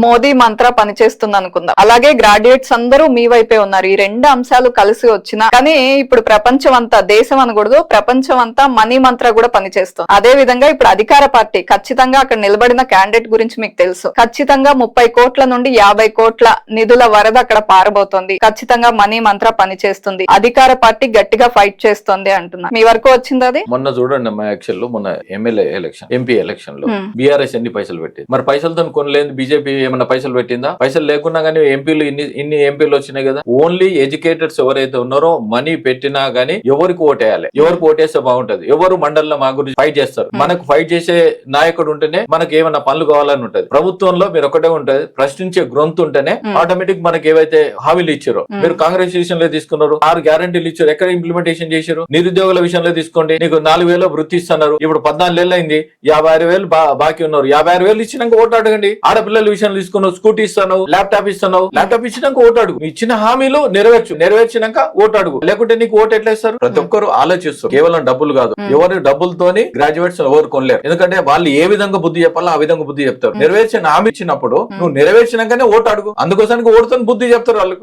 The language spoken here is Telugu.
మోదీ మంత్ర పనిచేస్తుంది అనుకుందాం. అలాగే గ్రాడ్యుయేట్స్ అందరూ మీ వైపే ఉన్నారు. ఈ రెండు అంశాలు కలిసి వచ్చినా కానీ ఇప్పుడు ప్రపంచం అంతా, దేశం అనకూడదు, ప్రపంచం అంతా మనీ మంత్ర కూడా పనిచేస్తుంది. అదే విధంగా ఇప్పుడు అధికార పార్టీ ఖచ్చితంగా అక్కడ నిలబడిన క్యాండిడేట్ గురించి మీకు తెలుసు. ఖచ్చితంగా 30 కోట్ల నుండి 50 కోట్ల నిధుల వరద అక్కడ పారబోతోంది. ఖచ్చితంగా మనీ మంత్ర పనిచేస్తుంది. అధికార పార్టీ గట్టిగా ఫైట్ చేస్తుంది అంటున్నా. మీ వరకు వచ్చింది అది? మొన్న చూడండి అమ్మా, యాక్చువల్ లో మొన్న ఎమ్మెల్యే ఎలక్షన్, ఎంపీ ఎలక్షన్ లో బీఆర్ఎస్ ఎన్ని పైసలు పెట్టింది? మరి పైసలతో కొనలేదు. బీజేపీ ఏమైనా పైసలు పెట్టిందా? పైసలు లేకున్నా కానీ ఎంపీలు ఇన్ని ఎంపీలు వచ్చినాయి కదా. ఓన్లీ ఎడ్యుకేటెడ్స్ ఎవరైతే ఉన్నారో మనీ పెట్టినా గానీ ఎవరికి ఓటేయాలి, ఎవరికి ఓటేస్తే బాగుంటది, ఎవరు మండలంలో మా గురించి ఫైట్ చేస్తారు. మనకు ఫైట్ చేసే నాయకుడు ఉంటేనే మనకి ఏమైనా పనులు కావాలని ఉంటది. ప్రభుత్వంలో మీరు ఒకటే ఉంటది, ప్రశ్నించే గ్రొంతు ఉంటేనే ఆటోమేటిక్ మనకి ఏవైతే హామీలు ఇచ్చారో, మీరు కాంగ్రెస్ విషయంలో తీసుకున్నారు, 6 గ్యారంటీలు ఇచ్చారు, ఎక్కడ ఇంప్లిమెంటేషన్ చేశారు? నిరుద్యోగుల విషయంలో తీసుకోండి, నీకు 4,000 వృత్తి ఇస్తున్నారు, ఇప్పుడు 14 ఏళ్ళు అయింది, 56,000 బాకీ ఉన్నారు. 56,000 ఇచ్చినాక ఓటు అడగండి. ఆడపిల్లల విషయంలో తీసుకున్నావు, స్కూటీ ఇస్తాను, ల్యాప్టాప్ ఇస్తున్నావు, ల్యాప్టాప్ ఇచ్చినాక ఓటు అడుగు. ఇచ్చిన హామీలు నెరవేర్చినాక ఓటు అడుగు, లేకుంటే నీకు ఓటు ఎట్లా ఇస్తారు? ప్రతి ఒక్కరు ఆలోచిస్తారు. కేవలం డబ్బులు కాదు, ఎవరి డబ్బులతోని గ్రాడ్యుయేట్స్ ఎవరు కొనలేరు. ఎందుకంటే వాళ్ళు ఏ విధంగా బుద్ధి చెప్పాలో ఆ విధంగా బుద్ధి చెప్తారు. నెరవేర్చిన హామీ ఇచ్చినప్పుడు నువ్వు నెరవేర్చినాకనే ఓటు అడుగు. అందుకోసానికి ఓటుతో బుద్ధి చెప్తారు వాళ్ళకు.